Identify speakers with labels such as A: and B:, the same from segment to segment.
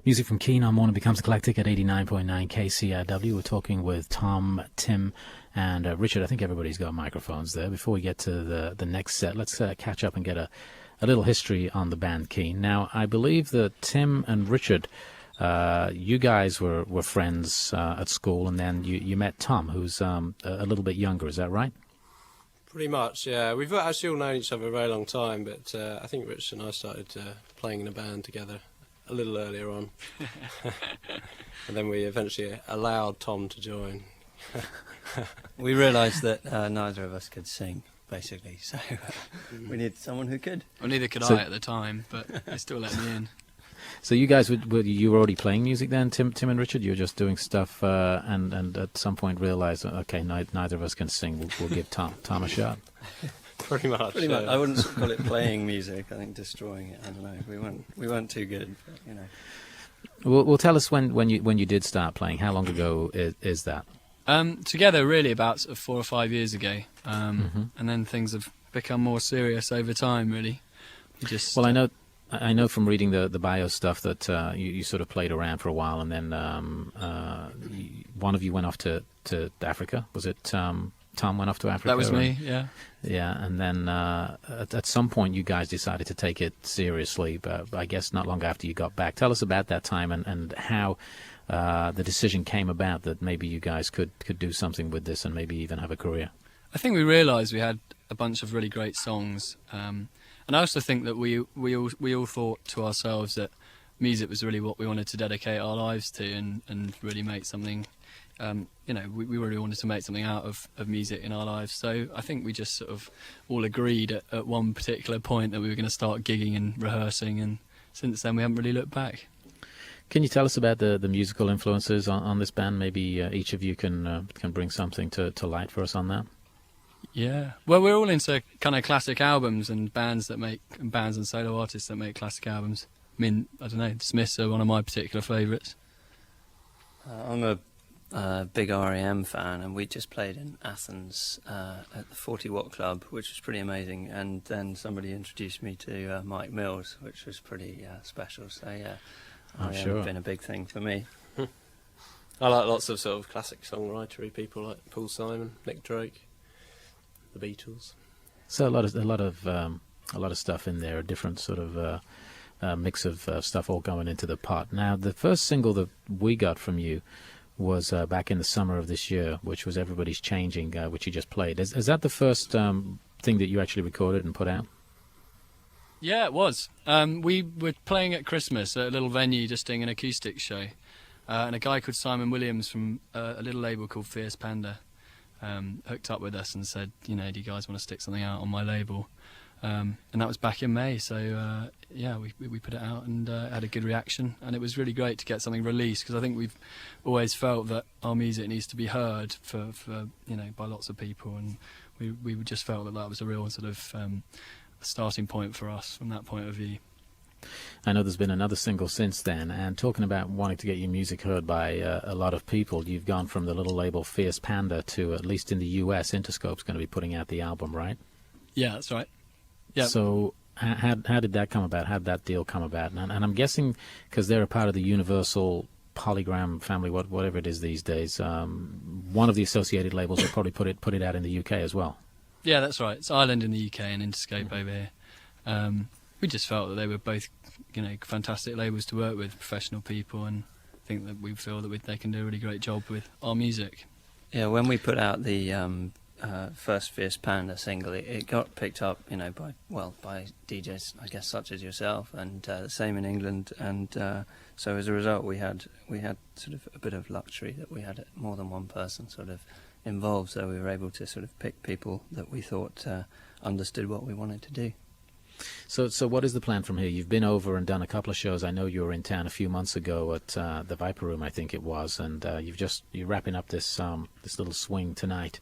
A: Music from Keane on Morning Becomes Eclectic at 89.9 KCRW. We're talking with Tom, Tim, and Richard. I think everybody's got microphones there. Before we get to the next set, let's catch up and get a little history on the band Keane. Now, I believe that Tim and Richard, you guys were friends at school, and then you met Tom, who's a little bit younger. Is that right?
B: Pretty much, yeah. We've actually all known each other a very long time, but I think Rich and I started playing in a band together a little earlier on. And then we eventually allowed Tom to join.
C: We realised that neither of us could sing, basically, so we needed someone who could.
D: Well, neither could I at the time, but they still let me in.
A: So you guys, you were already playing music then, Tim and Richard? You were just doing stuff and at some point realised, okay, neither of us can sing, we'll give Tom a shot.
B: Pretty much.
C: I wouldn't call it playing music, I think destroying it, I don't know. We weren't too good, but, you know.
A: Well, tell us when you did start playing. How long ago is that?
D: Together, really, about sort of 4 or 5 years ago. And then things have become more serious over time, really.
A: Well, I know from reading the bio stuff that you sort of played around for a while, and then one of you went off to Africa. Was it Tom went off to Africa?
D: That was me, yeah.
A: Yeah, and then at some point you guys decided to take it seriously, but I guess not long after you got back. Tell us about that time and how the decision came about that maybe you guys could do something with this and maybe even have a career.
D: I think we realised we had a bunch of really great songs. And I also think that we all thought to ourselves that music was really what we wanted to dedicate our lives to and really make something, we really wanted to make something out of music in our lives. So I think we just sort of all agreed at one particular point that we were going to start gigging and rehearsing, and since then we haven't really looked back.
A: Can you tell us about the musical influences on this band? Maybe each of you can bring something to light for us on that.
D: Yeah, well, we're all into kind of classic albums and bands and solo artists that make classic albums. I mean, I don't know, the Smiths are one of my particular favourites.
C: I'm a big REM fan, and we just played in Athens at the 40 Watt Club, which was pretty amazing. And then somebody introduced me to Mike Mills, which was pretty special. So yeah, REM been a big thing for me.
B: I like lots of sort of classic songwritery people like Paul Simon, Nick Drake, the Beatles. So
A: a lot of stuff in there, a different sort of mix of stuff all going into the pot. Now, the first single that we got from you was back in the summer of this year, which was Everybody's Changing, which you just played. Is that the first thing that you actually recorded and put out?
D: Yeah, it was. We were playing at Christmas at a little venue just doing an acoustic show, and a guy called Simon Williams from a little label called Fierce Panda hooked up with us and said, do you guys want to stick something out on my label? And that was back in May, so we put it out and had a good reaction, and it was really great to get something released, because I think we've always felt that our music needs to be heard for by lots of people, and we just felt that was a real sort of starting point for us from that point of view.
A: I know there's been another single since then, and talking about wanting to get your music heard by a lot of people, you've gone from the little label Fierce Panda to, at least in the US, Interscope's going to be putting out the album, right?
D: Yeah, that's right. Yeah.
A: So how did that come about? How did that deal come about? And I'm guessing because they're a part of the Universal Polygram family, whatever it is these days, one of the associated labels will probably put it out in the UK as well.
D: Yeah, that's right. It's Ireland in the UK and Interscope over here. We just felt that they were both, fantastic labels to work with, professional people, and I think that we feel that they can do a really great job with our music.
C: Yeah, when we put out the first Fierce Panda single, it got picked up, by DJs, I guess, such as yourself, and the same in England. And so as a result, we had sort of a bit of luxury that we had more than one person sort of involved, so we were able to sort of pick people that we thought understood what we wanted to do.
A: So what is the plan from here? You've been over and done a couple of shows. I know you were in town a few months ago at the Viper Room, I think it was, and you're wrapping up this little swing tonight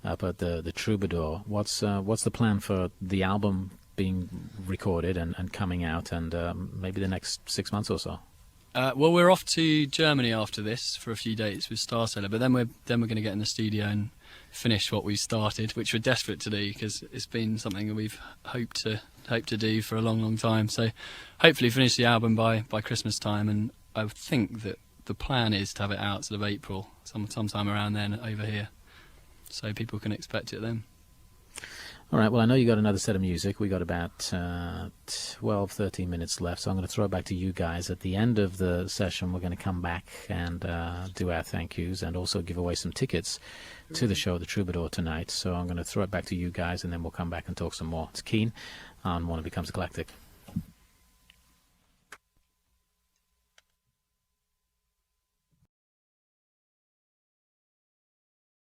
A: up at the Troubadour. What's the plan for the album being recorded and coming out, and maybe the next 6 months or so?
D: Well, we're off to Germany after this for a few dates with Star Sailor, but then we're going to get in the studio and finish what we started, which we're desperate to do because it's been something that we've hoped to do for a long time. So hopefully finish the album by Christmas time, and I think that the plan is to have it out sort of April, sometime around then over here, so people can expect it then.
A: All right, well, I know you got another set of music. We got about 12, 13 minutes left, so I'm going to throw it back to you guys. At the end of the session, we're going to come back and do our thank yous and also give away some tickets to the show, The Troubadour, tonight. So I'm going to throw it back to you guys, and then we'll come back and talk some more. It's Keane on One Becomes Eclectic.